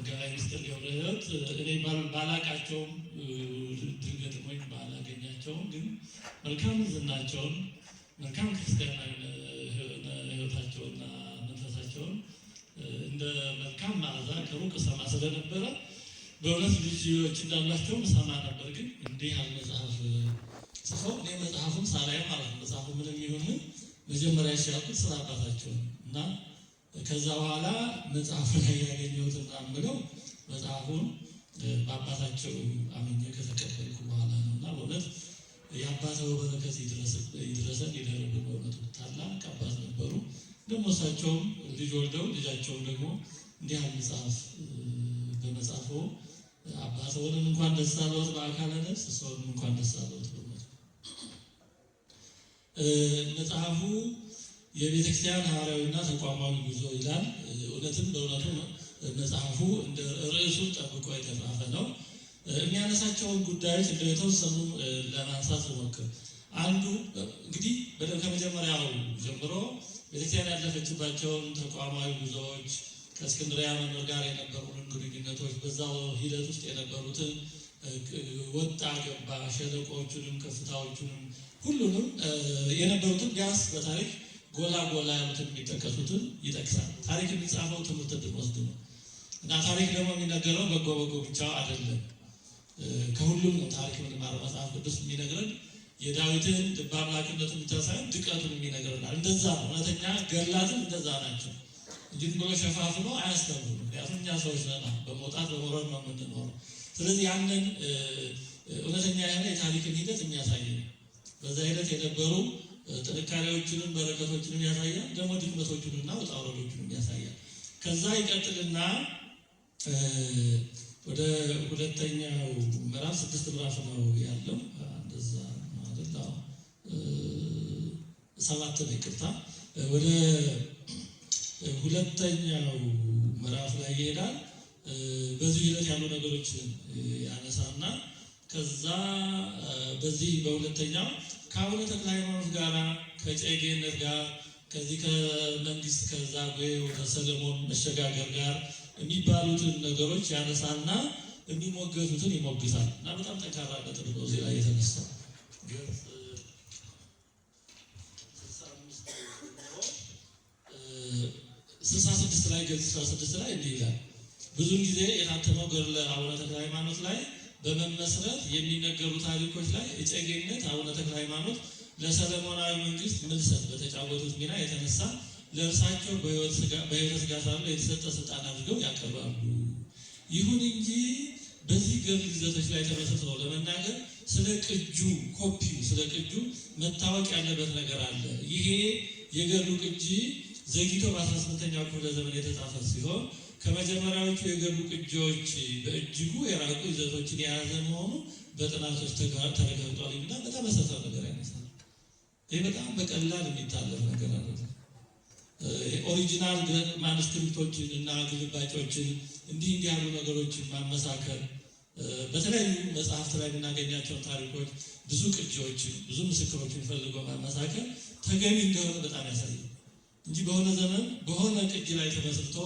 መጋቢ ምስጢር ገብረሕይወት እኔ ባላቃቸውም ድንገጥሞኝ ባላገኛቸውም ግን መልካም ዝናቸውን መልካም ክርስቲያናዊ ሕይወታቸውና መንፈሳቸውን እንደ መልካም መዓዛ ከሩቅ ሰማ ስለነበረ በእውነት ልጆች እንዳላቸውም ሰማ ነበር። ግን እንዲህ ያለ መጽሐፍ ጽፈው እኔ መጽሐፉን ሳላየው ማለት ነው መጽሐፉ ምንም ይሁን መጀመሪያ ሲያውቁት ስለ አባታቸው እና ከዛ በኋላ መጽሐፉ ላይ ያገኘሁትና ምለው መጽሐፉን በአባታቸው አምኜ ከተቀበልኩ በኋላ ነው እና በእውነት የአባተው በረከት ይድረሰን ይደረብ። በእውነቱ ታላቅ አባት ነበሩ። ደግሞ እሳቸውም ልጅ ወልደው ልጃቸውም ደግሞ እንዲህ ያለ መጽሐፍ በመጽሐፉ አባተውንም እንኳን ደስ አለዎት በአካለ ነፍስ ሰውንም እንኳን ደስ አለዎት። በእውነቱ መጽሐፉ የቤተክርስቲያን ሐዋርያዊና ተቋማዊ ጉዞ ይላል። እውነትም በእውነቱ መጽሐፉ እንደ ርዕሱን ጠብቆ የተጻፈ ነው። የሚያነሳቸውን ጉዳዮች እንደተወሰኑ ለማንሳት ሞክር። አንዱ እንግዲህ ከመጀመሪያው ጀምሮ ቤተክርስቲያን ያለፈችባቸውን ተቋማዊ ጉዞዎች ከእስክንድርያ መምህር ጋር የነበሩትን ግንኙነቶች በዛው ሂደት ውስጥ የነበሩትን ወጣ ገባ ሸለቆዎቹንም ከፍታዎቹንም ሁሉንም የነበሩትን ቢያንስ በታሪክ ጎላ ያሉትን የሚጠቀሱትን ይጠቅሳል። ታሪክ የሚጻፈው ትምህርት እንድንወስድ ነው እና ታሪክ ደግሞ የሚነገረው በጎ ብቻ አይደለም። ከሁሉም ነው ታሪክ የምንማረው። መጽሐፍ ቅዱስ የሚነግረን የዳዊትን ልበ አምላክነቱን ብቻ ሳይሆን ድቀቱን የሚነግረናል። እንደዛ ነው። እውነተኛ ገድላትም እንደዛ ናቸው እንጂ ብሎ ሸፋፍኖ አያስተምሩም። ምክንያቱም እኛ ሰዎች ነን፣ በመውጣት በመውረድ ነው የምንኖረው። ስለዚህ ያንን እውነተኛ የሆነ የታሪክን ሂደት የሚያሳይ ነው። በዛ ሂደት የነበሩ ጥንካሬዎችንም በረከቶችንም ያሳያል፣ ደግሞ ድክመቶቹንና ውጣ ውረዶቹንም ያሳያል። ከዛ ይቀጥልና ወደ ሁለተኛው ምዕራፍ 6 ምዕራፍ ነው ያለው። እንደዛ ማለት ነው 7 ነው ይቅርታ። ወደ ሁለተኛው ምዕራፍ ላይ ይሄዳል። በዚህ ሂደት ያሉ ነገሮችን ያነሳና ከዛ በዚህ በሁለተኛው ከአቡነ ተክለ ሃይማኖት ጋር ከጨጌነት ጋር ከዚህ ከመንግስት ከዛጉዌ ወደ ሰለሞን መሸጋገር ጋር የሚባሉትን ነገሮች ያነሳና የሚሞገቱትን ይሞግታል እና በጣም ጠንካራ ነጥብ ነው እዚህ ላይ የተነሳው። 66 ላይ ገጽ 66 ላይ እንዲህ ይላል። ብዙውን ጊዜ የታተመው ገድለ አቡነ ተክለ ሃይማኖት ላይ በመመስረት የሚነገሩ ታሪኮች ላይ እጨጌነት አቡነ ተክለ ሃይማኖት ለሰለሞናዊ መንግስት ምልሰት በተጫወቱት ሚና የተነሳ ለእርሳቸው በሕይወት ሥጋ ሳሉ የተሰጠ ስልጣን አድርገው ያቀርባሉ። ይሁን እንጂ በዚህ ገድል ይዘቶች ላይ ተመስርተው ለመናገር ስለ ቅጁ ኮፒው ስለ ቅጁ መታወቅ ያለበት ነገር አለ። ይሄ የገድሉ ቅጂ ዘግይቶ በ18ኛው ክፍለ ዘመን የተጻፈ ሲሆን ከመጀመሪያዎቹ የገድሉ ቅጂዎች በእጅጉ የራቁ ይዘቶችን የያዘ መሆኑ በጥናቶች ተረጋግጧል እና በጣም መሰረታዊ ነገር ያነሳል። ይህ በጣም በቀላል የሚታለፍ ነገር አለ። ኦሪጂናል ማኑስክሪፕቶችን እና ግልባጮችን እንዲህ ያሉ ነገሮችን ማመሳከር በተለያዩ መጽሐፍት ላይ የምናገኛቸውን ታሪኮች ብዙ ቅጂዎችን ብዙ ምስክሮችን ፈልጎ ማመሳከር ተገቢ እንደሆነ በጣም ያሳያል እንጂ በሆነ ዘመን በሆነ ቅጂ ላይ ተመስርቶ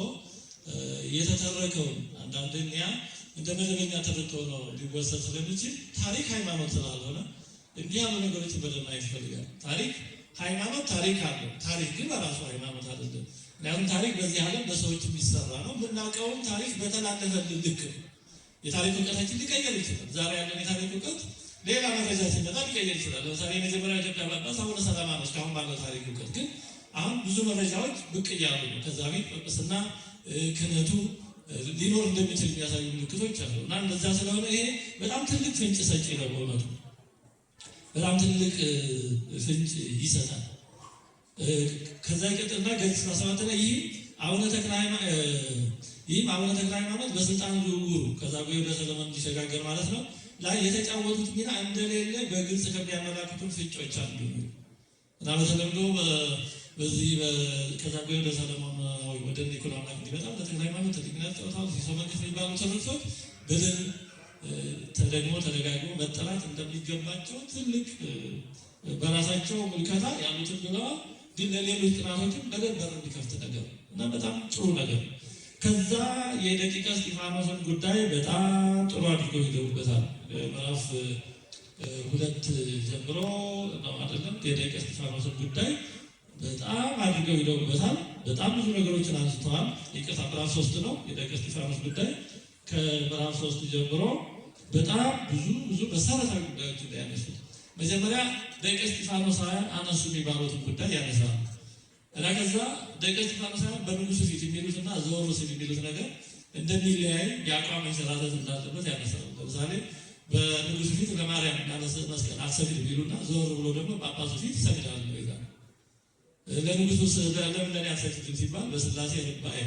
የተተረከውን አንዳንደኛ እንደ መደበኛ ተደርጎ ነው ሊወሰድ ስለሚችል ታሪክ ሃይማኖት ስላልሆነ እንዲህ ያሉ ነገሮችን በደንብ ማየት ይፈልጋል። ታሪክ ሃይማኖት ታሪክ አለው። ታሪክ ግን በራሱ ሃይማኖት አይደለም። ምክንያቱም ታሪክ በዚህ ዓለም በሰዎች የሚሰራ ነው። የምናውቀውም ታሪክ በተላለፈልን ልክ ነው። የታሪክ እውቀታችን ሊቀየር ይችላል። ዛሬ ያለን የታሪክ እውቀት ሌላ መረጃ ሲመጣ ሊቀየር ይችላል። ለምሳሌ የመጀመሪያ ኢትዮጵያ ጳጳስ አቡነ ሰላማ ነው። እስካሁን ባለው ታሪክ እውቀት ግን አሁን ብዙ መረጃዎች ብቅ እያሉ ነው። ከዛ ቤት ጵጵስና ክህነቱ ሊኖር እንደሚችል የሚያሳዩ ምልክቶች አሉ እና እንደዛ ስለሆነ ይሄ በጣም ትልቅ ፍንጭ ሰጪ ነው። በእውነቱ በጣም ትልቅ ፍንጭ ይሰጣል። ከዛ ይቀጥልና ገጽ 17 ላይ ይህም አቡነ ተክለ ሃይማኖት በስልጣን ዝውውሩ ከዛጉዌ ወደ ሰለሞን እንዲሸጋገር ማለት ነው ላይ የተጫወቱት ሚና እንደሌለ በግልጽ ከሚያመላክቱ ፍንጮች አሉ እና በተለምዶ በዚህ ከዛጉዌ ወደ ሰለሞን ወደ ኒኮላውና እንዲመጣ በተክለ ሃይማኖት ትልቅነት ጨዋታው ሲሶመክፍ የሚባሉ ትምህርቶች በደንብ ተደጋግሞ መጠላት እንደሚገባቸው ትልቅ በራሳቸው ምልከታ ያሉትን ብለዋል። ግን ለሌሎች ጥናቶችም በደንብ በር እንዲከፍት ነገር እና በጣም ጥሩ ነገር። ከዛ የደቂቀ እስጢፋኖስን ጉዳይ በጣም ጥሩ አድርገው ይገቡበታል። ምዕራፍ 2 ጀምሮ ነው አይደለም? የደቂቀ እስጢፋኖስን ጉዳይ በጣም አድርገው ይገቡበታል። በጣም ብዙ ነገሮችን አንስተዋል። ይቅርታ ምዕራፍ 3 ነው የደቂቀ እስጢፋኖስ ጉዳይ። ከምዕራፍ 3 ጀምሮ በጣም ብዙ መሰረታዊ ጉዳዮችን ያነሱት። መጀመሪያ ደቂቀ እስጢፋኖሳውያን አነሱ የሚባሉትን ጉዳይ ያነሳሉ እና ከዛ ደቂቀ እስጢፋኖሳውያን በንጉሱ ፊት የሚሉትና ዘወር ሲል የሚሉት ነገር እንደሚለያይ የአቋም መንሸራተት እንዳለበት ያነሳሉ። ለምሳሌ በንጉሱ ፊት ለማርያም መስቀል አትሰግድ ቢሉና ዘወር ብሎ ደግሞ ጳጳሱ ፊት ይሰግዳሉ ይላል። ለንጉሱ ለምን ለኔ አትሰግድም ሲባል በስላሴ ርባኤ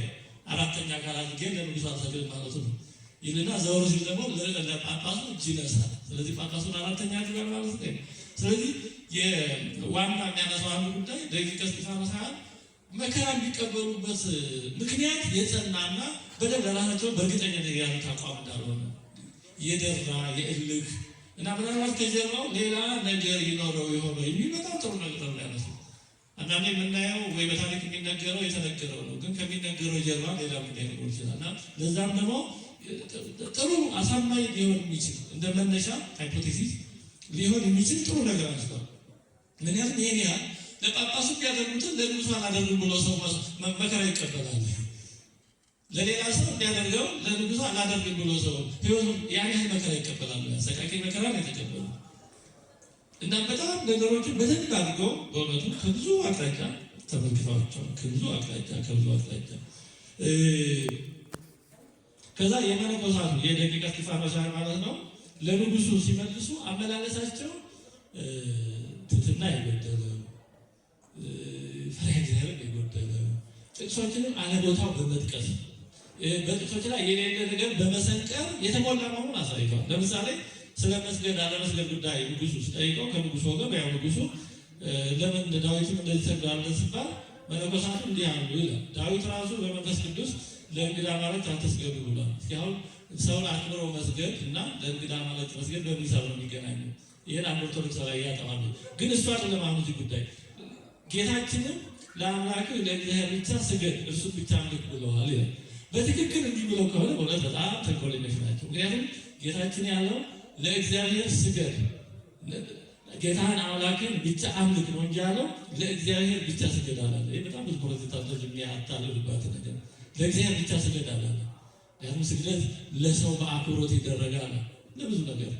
አራተኛ አካል አድርጌ ለንጉሱ አልሰግድም ማለቱ ነው ይልና ዘወር ሲል ደግሞ ለጳጳሱ እጅ ይነሳል። ስለዚህ ጳጳሱን አራተኛ አድርጓል ማለት ነው። ስለዚህ የዋና የሚያነሳው አንዱ ጉዳይ ደቂቀ እስጢፋኖሳውያን መከራ የሚቀበሉበት ምክንያት የጸናና በደንብ ለራሳቸው በእርግጠኝነት ያሉት አቋም እንዳልሆነ የደራ የእልክ እና ምናልባት ከጀርባው ሌላ ነገር ይኖረው የሆነ የሚመጣው ጥሩ ነገር ነው ያነሳው። አንዳንዴ የምናየው ወይ በታሪክ የሚነገረው የተነገረው ነው፣ ግን ከሚነገረው ጀርባ ሌላ ጉዳይ ሊኖር ይችላል እና ለዛም ደግሞ ጥሩ አሳማኝ ሊሆን የሚችል እንደ መነሻ ሃይፖቴሲስ ሊሆን የሚችል ጥሩ ነገር አንስቷል። ምክንያቱም ይሄን ያህል ለጳጳሱ ያደርጉትን ለንጉሱ አላደርጉም ብሎ ሰው መከራ ይቀበላል። ለሌላ ሰው እንዲያደርገው ለንጉሱ አላደርግም ብሎ ሰው ህይወቱ ያን ያህል መከራ ይቀበላል። አሰቃቂ መከራ ነው የተቀበሉ እና በጣም ነገሮችን በደንብ አድርገው በእውነቱ ከብዙ አቅጣጫ ተመልክተዋቸዋል። ከብዙ አቅጣጫ ከዛ የመነኮሳቱ የደቂቀ እስጢፋኖሳውያን ማለት ነው ለንጉሱ ሲመልሱ አመላለሳቸው ትሕትና የጎደለው ፈሪሃ እግዚአብሔርን የጎደለው ጥቅሶችንም አለቦታው በመጥቀስ በጥቅሶች ላይ የሌለ ነገር በመሰንቀር የተሞላ መሆኑን አሳይቷል። ለምሳሌ ስለ መስገድ አለመስገድ ጉዳይ ንጉሱ ሲጠይቀው ከንጉሱ ወገን ያው ንጉሱ ለምን ዳዊትም እንደዚህ ሰግዳለህ ሲባል መነኮሳቱ እንዲህ አሉ ይላል። ዳዊት ራሱ በመንፈስ ቅዱስ ለእንግዳ ማለት አትስገዱ ብሏል። እስኪሁን ሰውን አክብሮ መስገድ እና ለእንግዳ ማለት መስገድ በሚሰሩ ነው የሚገናኙ። ይህን አንድ ኦርቶዶክስ ላይ ያጠዋሉ። ግን እሱ አይደለም አሁን እዚህ ጉዳይ ጌታችንም ለአምላክ ለእግዚአብሔር ብቻ ስገድ እርሱ ብቻ አምልክ ብለዋል ይላል። በትክክል እንዲህ ብለው ከሆነ በእውነት በጣም ተንኮለኞች ናቸው። ምክንያቱም ጌታችን ያለው ለእግዚአብሔር ስገድ ጌታን አምላክን ብቻ አምልክ ነው እንጂ ያለው ለእግዚአብሔር ብቻ ስገድ አላለ። ይህ በጣም ብዙ ፕሮቴስታንቶች የሚያታልሉባት ነገር ለእግዚአብሔር ብቻ ስገድ አላለ። ያም ስግደት ለሰው በአክብሮት ይደረጋል ለብዙ ነገር።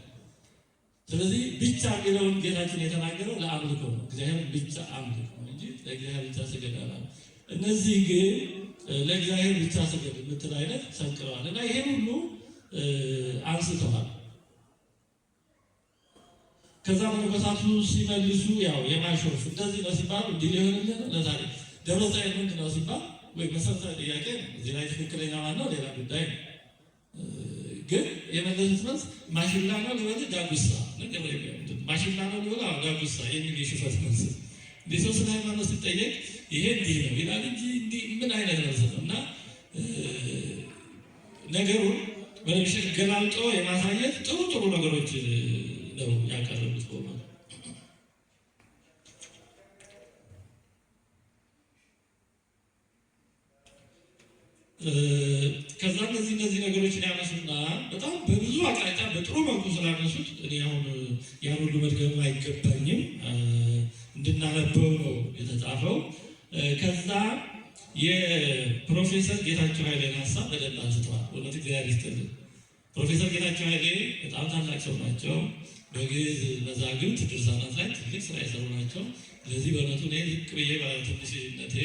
ስለዚህ ብቻ የሚለውን ጌታችን የተናገረው ለአምልኮ ነው። እግዚአብሔር ብቻ አምልክ ነው እንጂ ለእግዚአብሔር ብቻ ስገድ አላለ። እነዚህ ግን ለእግዚአብሔር ብቻ ስገድ የምትል አይነት ሰንቅረዋል እና ይሄን ሁሉ አንስተዋል። ከዛ መነኮሳቱ ሲመልሱ ያው የማሾፍ እንደዚህ ነው ሲባሉ እንዲህ ሊሆንልን ነው ለዛሬ ደብረጽዮን ምንድን ነው ሲባል ወይ መሰረታዊ ጥያቄ እዚህ ላይ ትክክለኛ ማነው ሌላ ጉዳይ ነው። ግን የመለሱት መልስ ማሽላ ነው ሊሆን ዳጉሳ ማሽላ ነው ሊሆን ዳጉሳ የሚል የሽፈት መልስ እንዲህ ሰው ስለ ሃይማኖት ሲጠየቅ ይሄ እንዲህ ነው ይላል እንጂ እንዲህ ምን አይነት መልስ ነው? እና ነገሩን በለምሽ ገላልጦ የማሳየት ጥሩ ነገሮች ነው ያቀረቡት በማለት ከዛ እነዚህ ነገሮችን ያነሱና በጣም በብዙ አቅጣጫ በጥሩ መልኩ ስላነሱት እኔ አሁን ያን ሁሉ መድገም አይገባኝም፣ እንድናነበው ነው የተጻፈው። ከዛ የፕሮፌሰር ጌታቸው ኃይሌን ሀሳብ በደንብ አንስተዋል። እውነት እግዚአብሔር ይስጥልን። ፕሮፌሰር ጌታቸው ኃይሌ በጣም ታላቅ ሰው ናቸው። በግዕዝ መዛግብት ድርሳናት ላይ ትልቅ ስራ የሰሩ ናቸው። ለዚህ በእውነቱ እኔ ዝቅ ብዬ በትንሽነቴ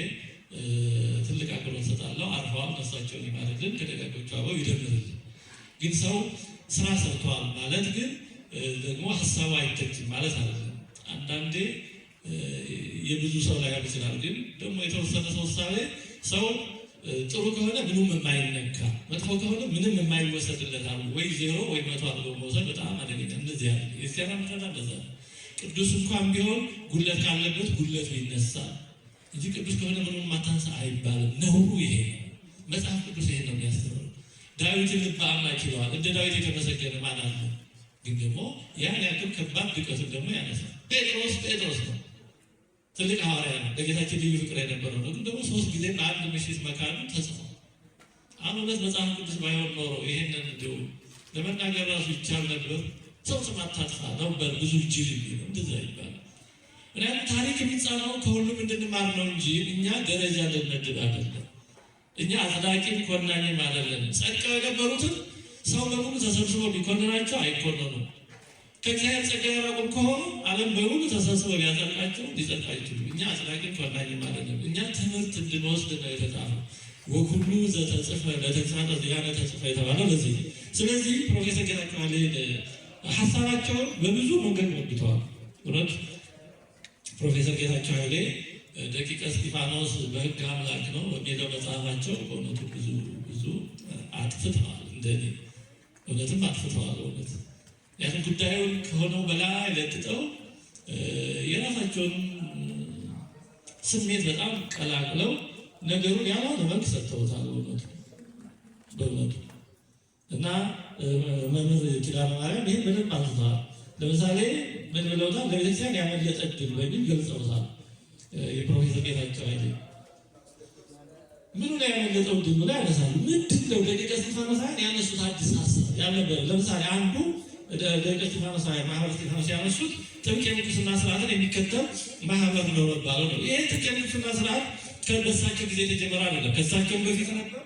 ትልቅ አክብሮት እሰጣለሁ። አርፈዋል፣ ነፍሳቸውን ይማርልን፣ ከደጋጎቹ አበው ይደምርልን። ግን ሰው ስራ ሰርተዋል ማለት ግን ደግሞ ሀሳቡ አይተችም ማለት አይደለም። አንዳንዴ የብዙ ሰው ላይ ይችላል። ግን ደግሞ የተወሰነ ሰው ሳለ ሰው ጥሩ ከሆነ ምንም የማይነካ መጥፎ ከሆነ ምንም የማይወሰድለት አሉ ወይ ዜሮ ወይ መቶ አድርጎ መውሰድ በጣም አደገኛ። እንደዚህ ያለ የክርስቲያን ምትረዳ እንደዛ ቅዱስ እንኳን ቢሆን ጉለት ካለበት ጉለቱ ይነሳል እንጂ ቅዱስ ከሆነ ምንም ማታንሳ አይባልም። ነውሩ ይሄ መጽሐፍ ቅዱስ ይሄ ነው የሚያስተምረው። ዳዊትን ልበ አምላክ ይለዋል። እንደ ዳዊት የተመሰገነ ማን አለ? ግን ደግሞ ያን ያክል ከባድ ድቀቱን ደግሞ ያነሳል። ጴጥሮስ ነው ትልቅ ሐዋርያ ነው። ለጌታችን ልዩ ፍቅር የነበረው ነው። ግን ደግሞ 3 ጊዜ በአንድ ምሽት መካዱ ተጽፏል። አሁን መጽሐፍ ቅዱስ ባይሆን ኖሮ ይሄንን እንደው ለመናገር ራሱ ይቻል ነበር። ሰው ስም አታጥፋ ነበር ብዙ ጅል ነው እንደዛ ይባላል። ምክንያቱም ታሪክ የሚጻፈው ከሁሉም እንድንማር ነው እንጂ እኛ ደረጃ ልንመድብ አይደለም። እኛ አጽዳቂም ኮናኝም አይደለም። ጸድቀው የነበሩትን ሰው በሙሉ ተሰብስቦ ቢኮንናቸው አይኮነኑም። ከእግዚአብሔር ጸጋ የራቁም ከሆኑ ዓለም በሙሉ ተሰብስቦ ሊያጸድቃቸው ሊጸድቁ አይችሉም። እኛ አጽዳቂም ኮናኝም አይደለም። እኛ ትምህርት እንድንወስድ ነው የተጻፈው። ወኩሉ ዘተጽፈ ለተግሳጸ ዚአነ ተጽፈ የተባለው ለዚህ። ስለዚህ ፕሮፌሰር ጌታቸው ኃይሌ ሀሳባቸውን በብዙ መንገድ ወግተዋል። እውነት ፕሮፌሰር ጌታቸው ኃይሌ ደቂቀ እስጢፋኖስ በሕግ አምላክ ነው በሚለው መጽሐፋቸው በእውነቱ ብዙ አጥፍተዋል። እንደኔ እውነትም አጥፍተዋል። እውነት ያን ጉዳዩን ከሆነው በላይ ለጥጠው የራሳቸውን ስሜት በጣም ቀላቅለው ነገሩን ያልሆነ መልክ ሰጥተውታል። በእውነቱ እና መምህር ኪዳነ ማርያም ይህን ምንም አንስተዋል። ለምሳሌ ምን ብለውታል? ለቤተክርስቲያን ያመለጠ ዕድል በሚል ገልጸውታል። የፕሮፌሰር ጌታቸው ኃይሌ ምኑ ላይ ያመለጠው ዕድል ብለው ያነሳሉ። ምንድን ነው ደቂቀ እስጢፋኖስ ያነሱት አዲስ ሀሳብ ያልነበረ? ለምሳሌ አንዱ ደቂቀ እስጢፋኖስ ማህበረ እስጢፋኖስ ያነሱት ጥብቅ የምንኩስና ስርዓትን የሚከተል ማህበር ነው መባለው ነው። ይህ ጥብቅ የምንኩስና ስርዓት ከበሳቸው ጊዜ የተጀመረ አይደለም። ከሳቸውም በፊት ነበር፣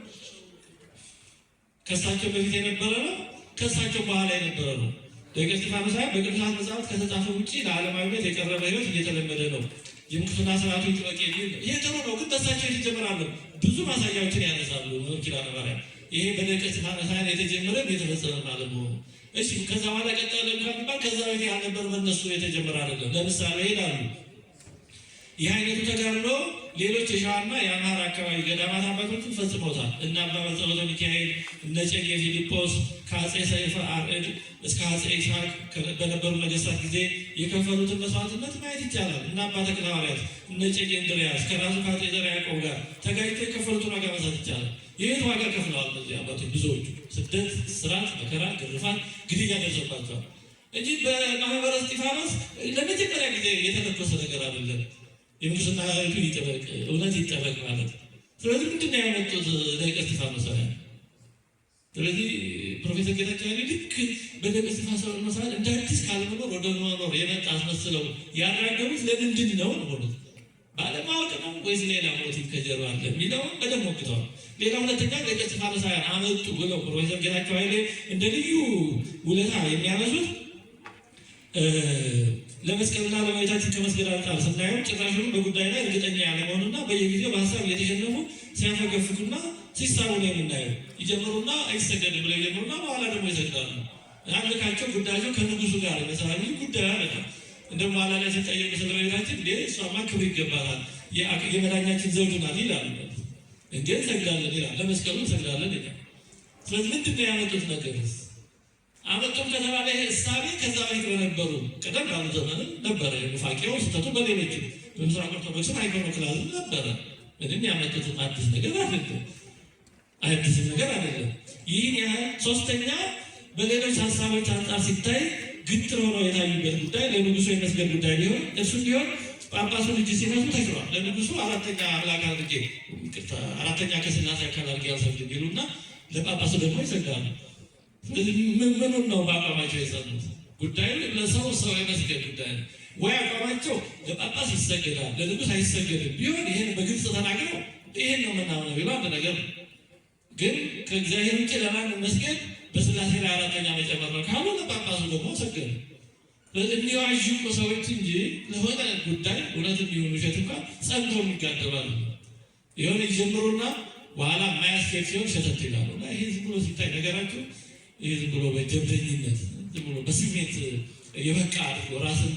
ከሳቸው በፊት የነበረ ነው፣ ከሳቸው በኋላ የነበረ ነው። ደቂቀ እስጢፋኖስ በቅዱሳት መጽሐፍት ከተጻፈ ውጭ ለዓለማዊነት የቀረበ ሕይወት እየተለመደ ነው። የምንኩስና ስርዓቱ ይጥበቅ የሚል ነው። ይሄ ጥሩ ነው፣ ግን በሳቸው የተጀመረ አለ። ብዙ ማሳያዎችን ያነሳሉ ኪዳነ ማርያም። ይሄ በደቂቀ እስጢፋኖስ የተጀመረ የተፈጸመ ማለት ነው። እሺ ከዛ በኋላ ቀጠለ እንኳን ቢባል ከዛ በፊት ያልነበረ በእነሱ የተጀመረ አይደለም። ለምሳሌ ይላሉ ይህ አይነቱ ተጋድሎ ሌሎች የሸዋና የአማራ አካባቢ ገዳማት አባቶችን ፈጽመውታል። እና አባ ጸሎተ ሚካኤል፣ እነ እጨጌ ፊልጶስ ከአፄ ሰይፈ አርዕድ እስከ አፄ ይስሐቅ በነበሩ ነገስታት ጊዜ የከፈሉትን መስዋዕትነት ማየት ይቻላል። እና አባ ተክለ ሐዋርያት፣ እነ እጨጌ እንድርያስ ከራሱ ከአፄ ዘርዓ ያዕቆብ ጋር ተጋጭተው የከፈሉትን ዋጋ ማንሳት ይቻላል። ይህን ዋጋ ከፍለዋል። እነዚህ አባቶች ብዙዎቹ ስደት፣ እስራት፣ መከራ፣ ግርፋት፣ ግድያ ደርሶባቸዋል እንጂ በማህበረ እስጢፋኖስ ለመጀመሪያ ጊዜ የተለኮሰ ነገር አይደለም። የምንኩስና ሕይወቱ ይጠበቅ፣ እውነት ይጠበቅ ማለት። ስለዚህ ምንድነው ያመጡት ደቂቀ እስጢፋኖስ? ስለዚህ ፕሮፌሰር ጌታቸው ኃይሌ ልክ በደቂቀ እስጢፋኖስ እንደ አዲስ ካለመኖር ወደ መኖር የመጣ አስመስለው ያራገቡት ለምንድን ነው ነው? ባለማወቅ ነው ወይስ ሌላ ሞቲቭ ከጀርባ አለ የሚለውን በደንብ ወቅተዋል። ሌላ ሁለተኛ ደቂቀ እስጢፋኖስ አመጡ ብለው ፕሮፌሰር ጌታቸው ኃይሌ እንደ ልዩ ውለታ የሚያነሱት ለመስቀልና ለእመቤታችን ከመስገድ አንጻር ስናየው ጭራሹኑ በጉዳይ ላይ እርግጠኛ ያለመሆኑና በየጊዜው በሀሳብ እየተሸነፉ ሲያፈገፍጉና ሲሳቡ ነው የምናየው። ይጀምሩና አይሰገድም ብለው ይጀምሩና በኋላ ደግሞ ይሰግዳሉ። አምልካቸው ጉዳያቸው ከንጉሱ ጋር መሰራዊ ጉዳይ አለ። እንደ በኋላ ላይ ሲጠየቁ ስለ እመቤታችን እንዴ እሷማ ክብር ይገባታል የመዳኛችን ዘውድ ናት ይላሉ። እንዴ እንሰግዳለን ይላል፣ ለመስቀሉ እንሰግዳለን ይላል። ስለዚህ ምንድን ነው ያመጡት ነገር? አመጡም ከተባለ እሳቤ ከዛ በፊት በነበሩ ቀደም ባሉ ዘመንም ነበረ። ኑፋቄው ስህተቱ በሌሎችም በምስራቅ ኦርቶዶክስም አይኮኖክላዝም ነበረ። ምንም ያመጡት አዲስ ነገር አይደለም፣ አዲስ ነገር አይደለም። ይህን ያህል ሶስተኛ በሌሎች ሀሳቦች አንጻር ሲታይ ግትር ሆነው የታዩበት ጉዳይ ለንጉሱ የመስገድ ጉዳይ ቢሆን እሱ ቢሆን ጳጳሱ ልጅ ሲነሱ ተሽሯል። ለንጉሱ አራተኛ አምላክ አድርጌ አራተኛ ከስላሴ አካል አድርጌ አልሰግድም ይሉና ለጳጳሱ ደግሞ ይሰግዳሉ። ምኑን ነው በአቋማቸው የጸኑት? ጉዳዩ ለሰው ሰው የመስገድ ጉዳይ ነው ወይ? አቋማቸው ለጳጳስ ይሰገዳል ለንጉስ አይሰገድም ቢሆን ይህን በግልጽ ተናግረው ይህን ነው ምናምን ቢሉ አንድ ነገር ነው። ግን ከእግዚአብሔር ውጭ ለማን መስገድ በስላሴ ላይ አራተኛ መጨመር ነው ካሉ ለጳጳሱ ደግሞ ሰገዱ። የሚዋዥቁ ሰዎች እንጂ ለሆነ ጉዳይ እውነትም ይሁን ውሸት እንኳን ጸንተው የሚጋደባሉ። የሆነ ይጀምሩና በኋላ የማያስኬድ ሲሆን ሸተት ይላሉ። እና ይህ ዝም ብሎ ሲታይ ነገራቸው ይህ ዝም ብሎ በጀብደኝነት ዝም ብሎ በስሜት የበቃ አድርጎ ራስን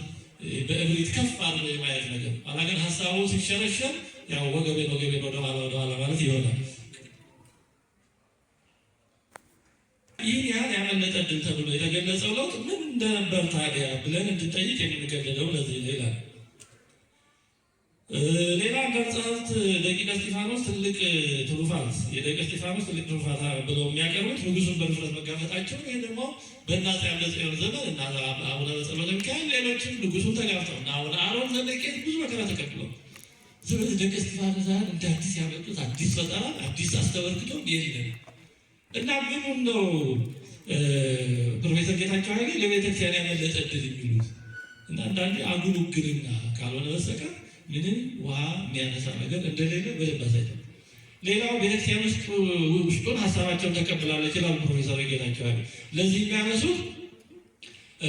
በእብሪት ከፍ አድርጎ የማየት ነገር ኋላ ግን ሀሳቡ ሲሸረሸር ያው ወገቤን ወደኋላ ማለት ይሆናል። ይህን ያህል ያመለጠ ዕድል ተብሎ የተገለጸው ለውጥ ምን እንደነበር ታዲያ ብለን እንድንጠይቅ የምንገደደው ለዚህ ይላል። ሌላ መጽሐፍት ደቂቀ እስጢፋኖስ ትልቅ ትሩፋት የደቂቀ እስጢፋኖስ ትልቅ ትሩፋት ብለው የሚያቀርቡት ንጉሱን በድፍረት መጋፈጣቸው። ይህ ደግሞ በእናፄ አምደ ጽዮን ዘመን እና አቡነ ጸሎተ ሚካኤል ሌሎችም ንጉሱን ተጋፍተው እና አቡነ አሮን ዘደቂት ብዙ መከራ ተቀብለው። ስለዚህ ደቂቀ እስጢፋኖስ እንደ አዲስ ያመጡት አዲስ ፈጠራ አዲስ አስተበርክቶ የለም። እና ምኑን ነው ፕሮፌሰር ጌታቸው ኃይሌ ለቤተክርስቲያን ያመለጠ ዕድል የሚሉት? እና አንዳንዴ አጉል ውግንና ካልሆነ በስተቀር ምንም ውሃ የሚያነሳ ነገር እንደሌለ በደንብ አሳይቷል። ሌላው ቤተክርስቲያን ውስጡን ሀሳባቸውን ተቀብላለች ይላሉ ፕሮፌሰር ጌታቸው ኃይሌ። ለዚህ የሚያነሱት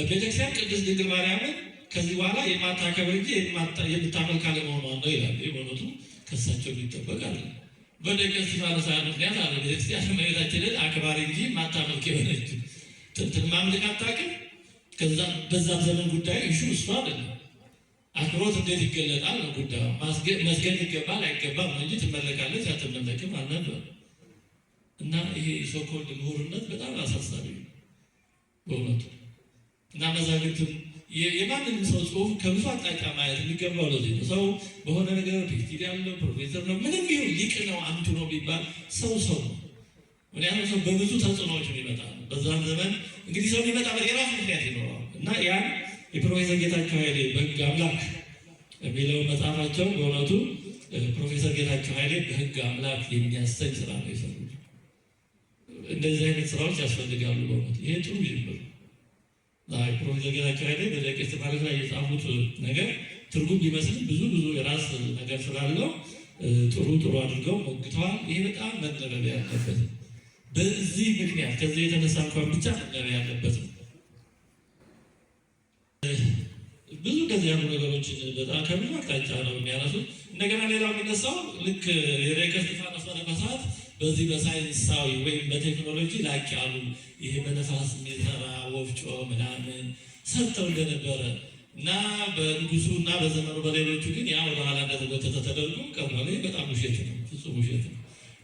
ቤተክርስቲያን ቅድስት ድንግል ማርያምን ከዚህ በኋላ የማታከብር እንጂ የምታመልክ አለመሆኗን ነው ይላል። በእውነቱ ከሳቸው የሚጠበቅ አለ። በደቀ እስጢፋኖስ ምክንያት አለ ቤተክርስቲያን እመቤታችንን አክባሪ እንጂ ማታመልክ የሆነች ጥንትን ማምለክ አታውቅም። ከዛ በዛም ዘመን ጉዳይ እሹ እሱ አይደለም። አክብሮት እንዴት ይገለጣል ነው ጉዳዩ። መስገድ ይገባል አይገባም ነው እንጂ ትመለካለች አትመለክም አልነበረ። እና ይሄ ሶኮልድ ምሁርነት በጣም አሳሳቢ ነው በእውነቱ። እና መዛግብትም የማንንም ሰው ጽሁፍ ከብዙ አቅጣጫ ማየት የሚገባው ለዚህ ነው። ሰው በሆነ ነገር ፒኤችዲ ያለው ፕሮፌሰር ነው ምንም ይሁን ሊቅ ነው አንቱ ነው ቢባል ሰው ነው። ምክንያቱም ሰው በብዙ ተጽዕኖዎች የሚመጣ ነው። በዛም ዘመን እንግዲህ ሰው የሚመጣበት የራሱ ምክንያት ይኖረዋል። እና ያን የፕሮፌሰር ጌታቸው ኃይሌ በሕግ አምላክ የሚለው መጽሐፋቸው በእውነቱ ፕሮፌሰር ጌታቸው ኃይሌ በሕግ አምላክ የሚያሰኝ ስራ ነው የሰሩት። እንደዚህ አይነት ስራዎች ያስፈልጋሉ በእውነቱ። ይሄ ጥሩ ጅምር ፕሮፌሰር ጌታቸው ኃይሌ በደቀ እስጢፋኖስ ላይ የጻፉት ነገር ትርጉም ቢመስልም ብዙ የራስ ነገር ስላለው ጥሩ አድርገው ሞግተዋል። ይሄ በጣም መነበብ ያለበት በዚህ ምክንያት ከዚህ የተነሳ እንኳን ብቻ መነበብ ያለበት ነው። ብዙ እንደዚህ ያሉ ነገሮችን በጣም ከብዙ አቅጣጫ ነው የሚያነሱት። እንደገና ሌላው የሚነሳው ልክ የደቀ እስጢፋኖስ መነኮሳት በዚህ በሳይንሳዊ ወይም በቴክኖሎጂ ላቅ ያሉ ይሄ በነፋስ የሚሰራ ወፍጮ ምናምን ሰርተው እንደነበረ እና በንጉሱ እና በዘመኑ በሌሎቹ ግን ያ ወደኋላ እንደተጎተተ ተደርጎ ቀርቧል። በጣም ውሸት ነው፣ ፍጹም ውሸት ነው።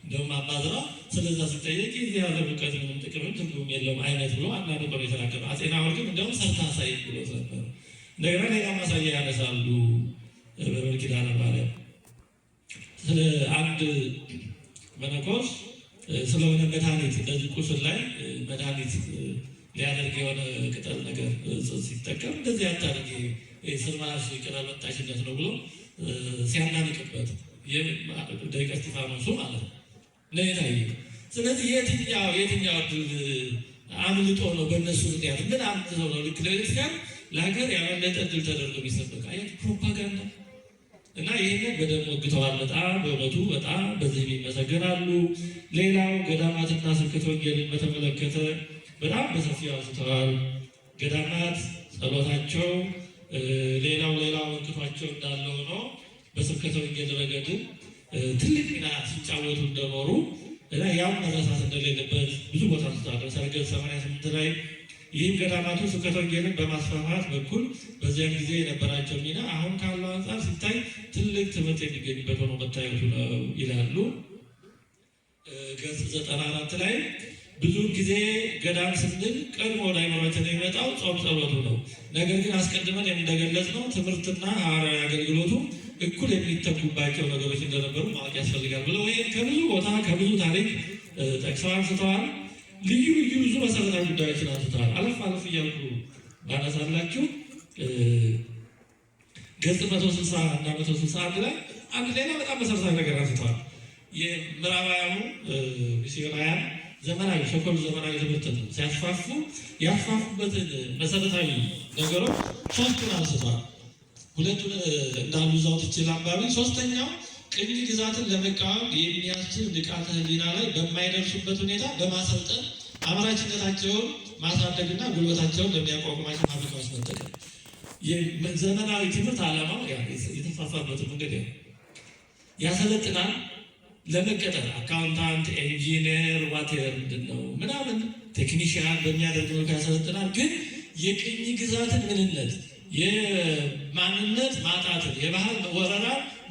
እንደውም አባ ዕዝራ ስለዛ ሲጠየቅ የዚህ ያለ እውቀት ምንም ጥቅምም ትርጉም የለውም አይነት ብሎ አንዳንድ ቆሎ የተናገረ አፄ ናሁን ግን እንደውም ሰርታ ሳይ ብሎ ነበር። እንደገና ሌላ ማሳያ ያነሳሉ። በመልዕልተ ኪዳነ ማርያም ስለ አንድ መነኮስ ስለሆነ መድኃኒት እንደዚህ ቁስል ላይ መድኃኒት ሊያደርግ የሆነ ቅጠል ነገር ሲጠቀም እንደዚህ ያታደርግ ስርማሽ ቅጠል መጣሽነት ነው ብሎ ሲያናንቅበት ደቀ እስጢፋኖሱ ማለት ነው ለይታይ። ስለዚህ የትኛው ድል አምልጦ ነው? በእነሱ ምክንያት ምን አምልጦ ነው? ልክ ለቤተክርስቲያን ለሀገር ያመለጠ ድል ተደርጎ የሚሰበክ አያት ፕሮፓጋንዳ እና ይህንን በደንብ ወግተዋል። በጣም በእውነቱ በጣም በዚህ ይመሰገናሉ። ሌላው ገዳማትና ስብከተ ወንጌልን በተመለከተ በጣም በሰፊው አንስተዋል። ገዳማት ጸሎታቸው ሌላው እንቅፋቸው እንዳለ ሆኖ በስብከተ ወንጌል ረገድ ትልቅ ሚና ሲጫወቱ እንደኖሩ እና ያው መረሳት እንደሌለበት ብዙ ቦታ አንስተዋል። ሰረገል 88 ላይ ይህም ገዳማቱ ስብከተ ወንጌልን በማስፋፋት በኩል በዚያን ጊዜ የነበራቸው ሚና አሁን ካለው አንጻር ሲታይ ትልቅ ትምህርት የሚገኝበት ሆኖ መታየቱ ነው ይላሉ። ገጽ 94 ላይ ብዙ ጊዜ ገዳም ስንል ቀድሞ ላይ መረተን የሚመጣው ጾም ጸሎቱ ነው። ነገር ግን አስቀድመን እንደገለጽ ነው ትምህርትና ሐዋርያዊ አገልግሎቱ እኩል የሚተኩባቸው ነገሮች እንደነበሩ ማወቅ ያስፈልጋል ብለው ወይም ከብዙ ቦታ ከብዙ ታሪክ ጠቅሰው አንስተዋል። ልዩ ብዙ መሰረታዊ ጉዳዮችን አንስተዋል። አለፍ እያልኩ ባነሳላችሁ ገጽ 160 እና 161 ላይ አንድ ሌላ በጣም መሰረታዊ ነገር አንስተዋል። የምዕራባውያኑ ሚስዮናውያን ዘመናዊ ሶኮል ዘመናዊ ትምህርትን ሲያስፋፉ ያስፋፉበትን መሰረታዊ ነገሮች ሶስቱን አንስተዋል። ሁለቱን እንዳሉ እዛው ትችል አንባቢ። ሶስተኛው ቅኝ ግዛትን ለመቃወም የሚያስችል ንቃተ ህሊና ላይ በማይደርሱበት ሁኔታ በማሰልጠን አምራችነታቸውን ማሳደግና ጉልበታቸውን ለሚያቋቁማቸው ፋብሪካዎች መጠቀም። ዘመናዊ ትምህርት ዓላማው የተስፋፋበት መንገድ ያሰለጥናል። ለመቀጠር አካውንታንት፣ ኢንጂነር፣ ዋቴር ምንድነው ምናምን ቴክኒሽያን በሚያደርግ መልኩ ያሰለጥናል። ግን የቅኝ ግዛትን ምንነት የማንነት ማጣትን የባህል ወረራ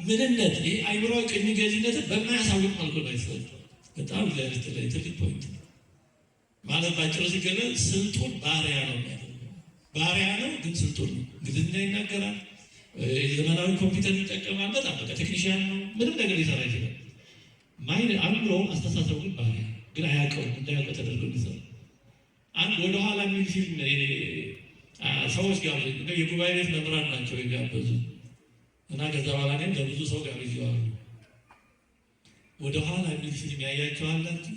ምንነት ይህ አይምሮዊ ቅኝ ገዥነትን በማያሳውቅ መልኩ ነው ይሰጣል። በጣም ትልቅ ፖይንት ማለት ባጭሩ ሲገለጽ ስልጡን ባሪያ ነው የሚያደርገው። ባሪያ ነው ግን ስልጡን ነው። እንግሊዝኛ ይናገራል፣ ዘመናዊ ኮምፒውተር ይጠቀማል። በጣም በቃ ቴክኒሽያን ነው። ምንም ነገር ሊሰራ ይችላል። አእምሮ አስተሳሰቡ ግን ባሪያ ግን አያውቀውም። እንዳያውቀው ተደርጎ ይሰራ አንድ ወደኋላ የሚል ፊልም ሰዎች ጋር የጉባኤ ቤት መምህራን ናቸው የጋበዙ እና ከዛ በኋላ ግን ለብዙ ሰው ጋር ይዘዋሉ። ወደኋላ የሚል ፊልም ያያቸዋላችሁ